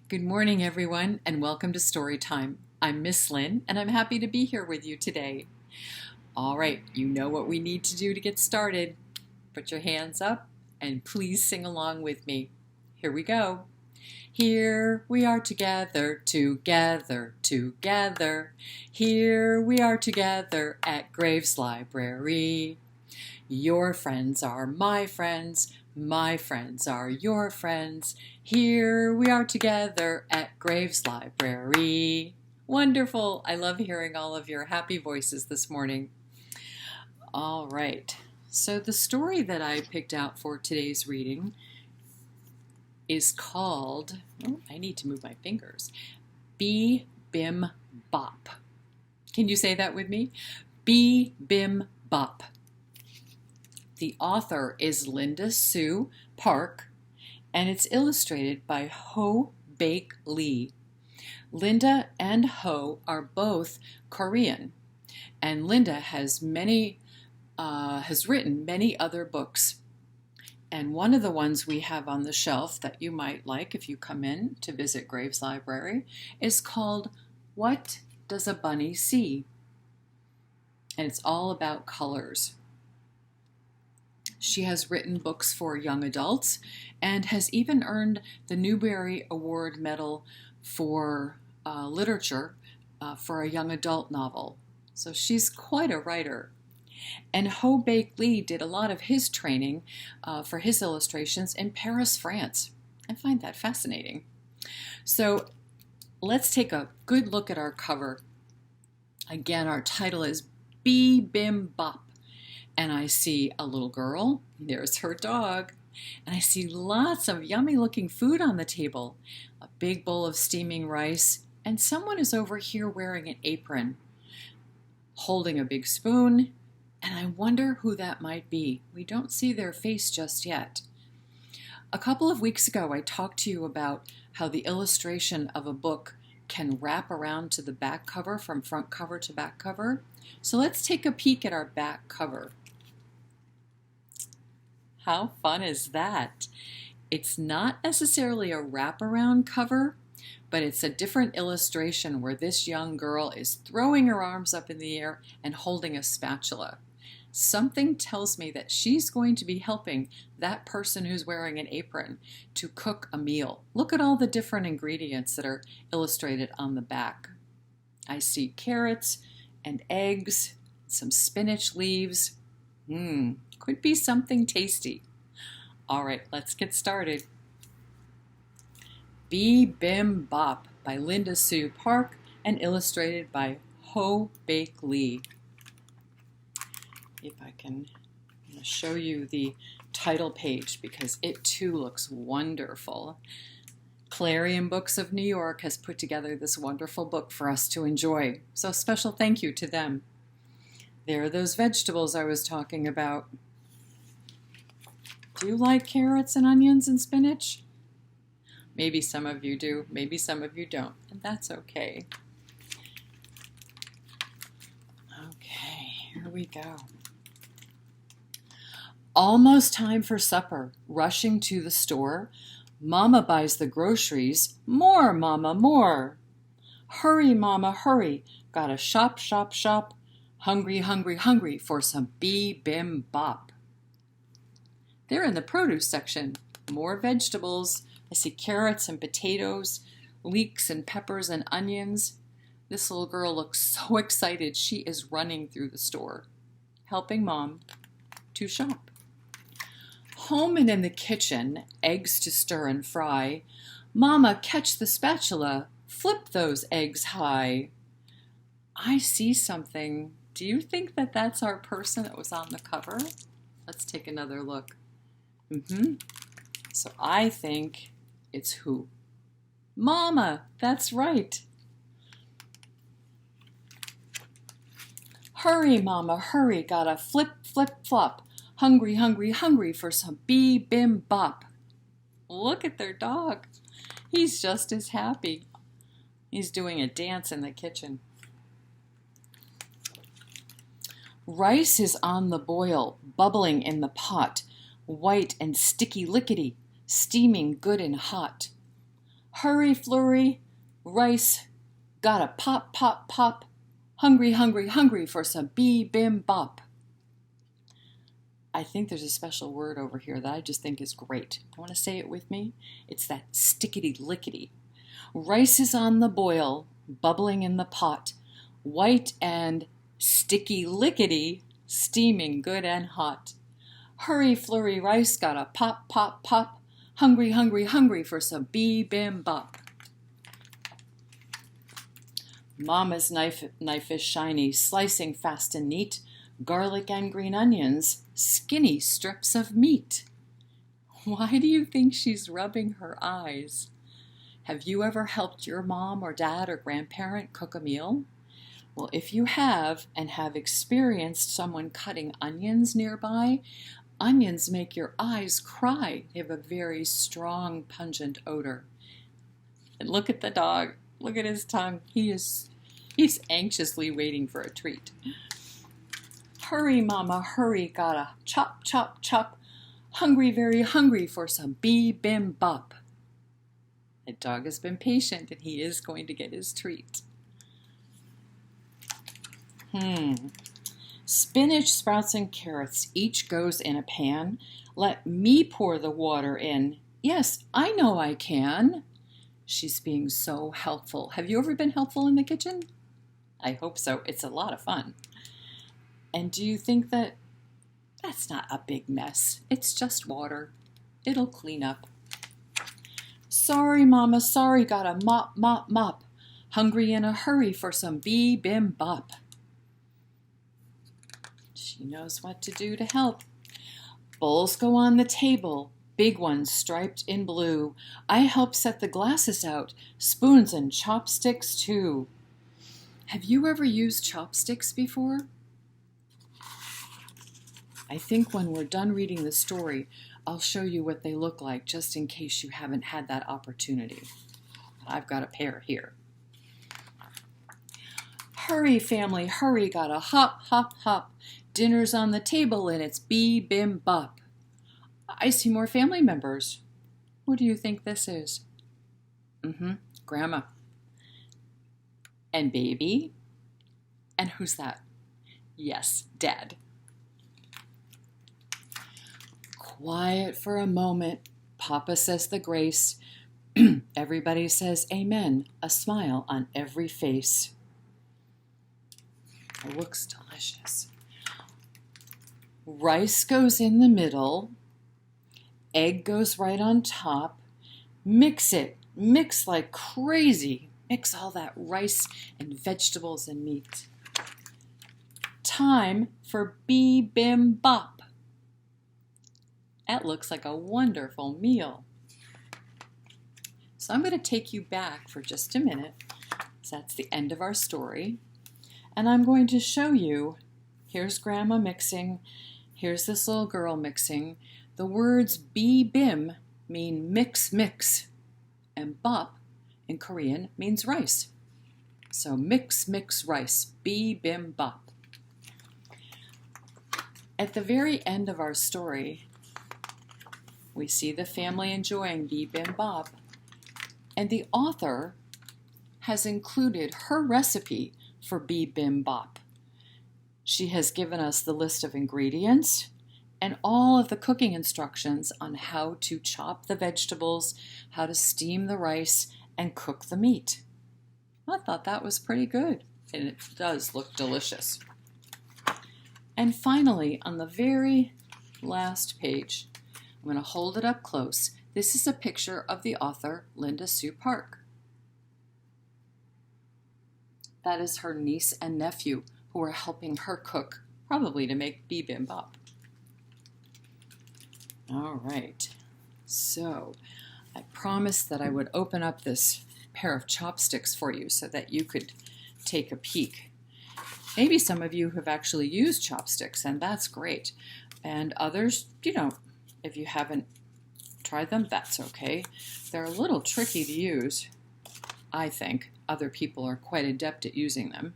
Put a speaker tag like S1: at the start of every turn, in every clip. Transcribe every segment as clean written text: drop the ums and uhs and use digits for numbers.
S1: Good morning, everyone, and welcome to Story Time. I'm Miss Lynn, and I'm happy to be here with you today. All right, you know what we need to do to get started. Put your hands up and please sing along with me. Here we go. Here we are together, together, together. Here we are together at Graves Library. Your friends are my friends are your friends. Here we are together at Graves Library. Wonderful! I love hearing all of your happy voices this morning. All right, so the story that I picked out for today's reading is called, I need to move my fingers, Bim Bop. Can you say that with me? Bim Bop. The author is Linda Sue Park, and it's illustrated by Ho Baek Lee. Linda and Ho are both Korean, and Linda has written many other books. And one of the ones we have on the shelf that you might like if you come in to visit Graves Library is called What Does a Bunny See? And it's all about colors. She has written books for young adults and has even earned the Newbery Award Medal for literature for a young adult novel. So she's quite a writer. And Ho Baek Lee did a lot of his training for his illustrations in Paris, France. I find that fascinating. So let's take a good look at our cover. Again, our title is Bim Bop. And I see a little girl, there's her dog, and I see lots of yummy looking food on the table. A big bowl of steaming rice, and someone is over here wearing an apron, holding a big spoon, and I wonder who that might be. We don't see their face just yet. A couple of weeks ago, I talked to you about how the illustration of a book can wrap around to the back cover from front cover to back cover. So let's take a peek at our back cover. How fun is that? It's not necessarily a wraparound cover, but it's a different illustration where this young girl is throwing her arms up in the air and holding a spatula. Something tells me that she's going to be helping that person who's wearing an apron to cook a meal. Look at all the different ingredients that are illustrated on the back. I see carrots and eggs, some spinach leaves. Could be something tasty. All right, let's get started. Bim Bop by Linda Sue Park and illustrated by Ho Baek Lee. If I can show you the title page because it too looks wonderful. Clarion Books of New York has put together this wonderful book for us to enjoy. So special thank you to them. There are those vegetables I was talking about. Do you like carrots and onions and spinach? Maybe some of you do, maybe some of you don't, and that's okay. Okay, here we go. Almost time for supper. Rushing to the store. Mama buys the groceries. More, Mama, more. Hurry, Mama, hurry. Gotta shop, shop, shop. Hungry, hungry, hungry for some Bim Bop. They're in the produce section. More vegetables. I see carrots and potatoes, leeks and peppers and onions. This little girl looks so excited. She is running through the store, helping Mom to shop. Home and in the kitchen, eggs to stir and fry. Mama, catch the spatula. Flip those eggs high. I see something. Do you think that that's our person that was on the cover? Let's take another look. So I think it's who? Mama, that's right. Hurry, Mama, hurry, gotta flip, flip, flop. Hungry, hungry, hungry for some Bim Bop. Look at their dog. He's just as happy. He's doing a dance in the kitchen. Rice is on the boil, bubbling in the pot, white and sticky lickety, steaming good and hot. Hurry, flurry, rice, gotta pop, pop, pop. Hungry, hungry, hungry for some Bim Bop. I think there's a special word over here that I just think is great. I want to say it with me. It's that stickity lickety. Rice is on the boil, bubbling in the pot, white and sticky lickety, steaming good and hot. Hurry, flurry, rice, gotta pop, pop, pop. Hungry, hungry, hungry for some Bim Bop. Mama's knife is shiny, slicing fast and neat. Garlic and green onions, skinny strips of meat. Why do you think she's rubbing her eyes? Have you ever helped your mom or dad or grandparent cook a meal? Well, if you have and have experienced someone cutting onions nearby, onions make your eyes cry. They have a very strong, pungent odor. And look at the dog. Look at his tongue. He's anxiously waiting for a treat. Hurry, mama, hurry, gotta chop, chop, chop. Hungry, very hungry for some Bim Bop. The dog has been patient and he is going to get his treat. Spinach, sprouts, and carrots each goes in a pan. Let me pour the water in. Yes, I know I can. She's being so helpful. Have you ever been helpful in the kitchen? I hope so. It's a lot of fun. And do you think that that's not a big mess? It's just water. It'll clean up. Sorry, Mama, sorry, gotta mop, mop, mop. Hungry in a hurry for some Bim Bop. She knows what to do to help. Bowls go on the table, big ones striped in blue. I help set the glasses out, spoons and chopsticks too. Have you ever used chopsticks before? I think when we're done reading the story, I'll show you what they look like just in case you haven't had that opportunity. I've got a pair here. Hurry, family, hurry, gotta hop, hop, hop. Dinner's on the table and it's Bim Bop. I see more family members. What do you think this is? Grandma. And baby. And who's that? Yes, Dad. Quiet for a moment. Papa says the grace. Everybody says amen, a smile on every face. It looks delicious. Rice goes in the middle. Egg goes right on top. Mix it. Mix like crazy. Mix all that rice and vegetables and meat. Time for Bim Bop. That looks like a wonderful meal. So I'm going to take you back for just a minute. So that's the end of our story. And I'm going to show you, here's Grandma mixing, here's this little girl mixing. The words Bim mean mix, mix, and Bop in Korean means rice. So mix, mix, rice, Bim Bop. At the very end of our story, we see the family enjoying Bim Bop, and the author has included her recipe for Bim Bop. She has given us the list of ingredients and all of the cooking instructions on how to chop the vegetables, how to steam the rice, and cook the meat. I thought that was pretty good, and it does look delicious. And finally, on the very last page, I'm going to hold it up close. This is a picture of the author, Linda Sue Park. That is her niece and nephew who are helping her cook, probably to make Bim Bop. All right, so I promised that I would open up this pair of chopsticks for you so that you could take a peek. Maybe some of you have actually used chopsticks, and that's great. And others, if you haven't tried them, that's okay. They're a little tricky to use, I think. Other people are quite adept at using them.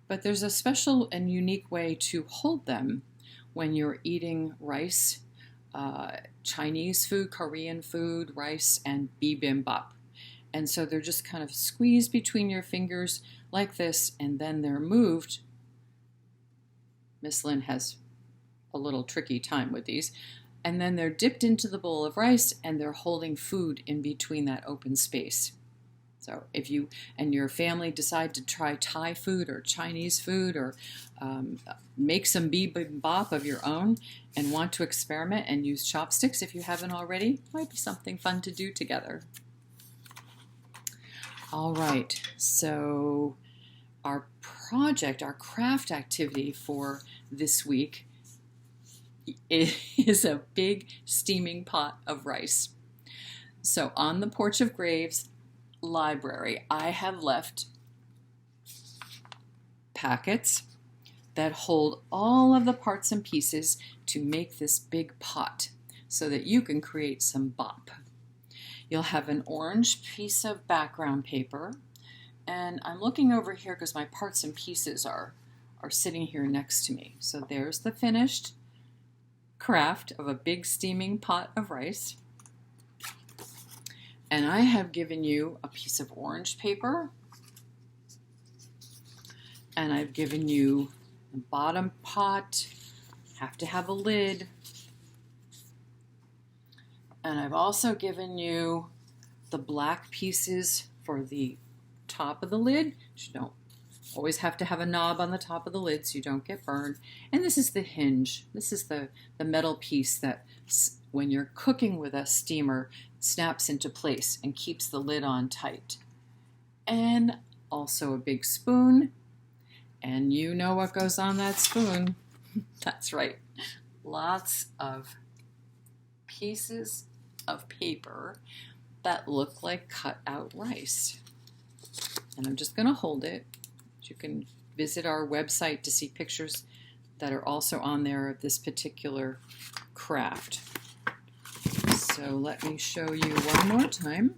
S1: But there's a special and unique way to hold them when you're eating rice, Chinese food, Korean food, rice, and Bim Bop. And so they're just kind of squeezed between your fingers like this, and then they're moved. Miss Lynn has a little tricky time with these. And then they're dipped into the bowl of rice, and they're holding food in between that open space. So if you and your family decide to try Thai food or Chinese food, or make some Bim Bop of your own and want to experiment and use chopsticks if you haven't already, might be something fun to do together. All right, so our project, our craft activity for this week is a big steaming pot of rice. So on the porch of Graves Library, I have left packets that hold all of the parts and pieces to make this big pot so that you can create some bop. You'll have an orange piece of background paper, and I'm looking over here because my parts and pieces are sitting here next to me. So there's the finished craft of a big steaming pot of rice. And I have given you a piece of orange paper, and I've given you the bottom pot, have to have a lid, and I've also given you the black pieces for the top of the lid. You don't always have to have a knob on the top of the lid so you don't get burned. And this is the hinge. This is the metal piece that, when you're cooking with a steamer, snaps into place and keeps the lid on tight. And also a big spoon. And you know what goes on that spoon. That's right. Lots of pieces of paper that look like cut out rice. And I'm just going to hold it. You can visit our website to see pictures that are also on there of this particular craft. So let me show you one more time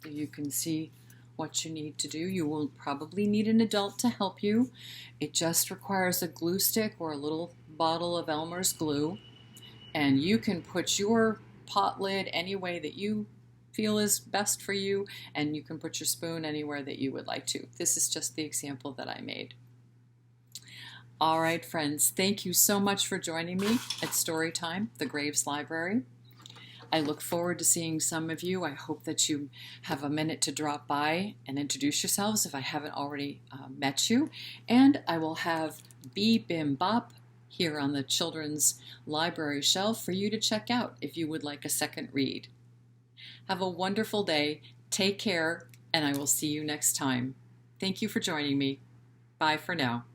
S1: so you can see what you need to do. You will probably need an adult to help you. It just requires a glue stick or a little bottle of Elmer's glue, and you can put your pot lid any way that you feel is best for you, and you can put your spoon anywhere that you would like to. This is just the example that I made. All right, friends, thank you so much for joining me at Storytime, the Graves Library. I look forward to seeing some of you. I hope that you have a minute to drop by and introduce yourselves if I haven't already met you. And I will have Bim Bop here on the children's library shelf for you to check out if you would like a second read. Have a wonderful day. Take care, and I will see you next time. Thank you for joining me. Bye for now.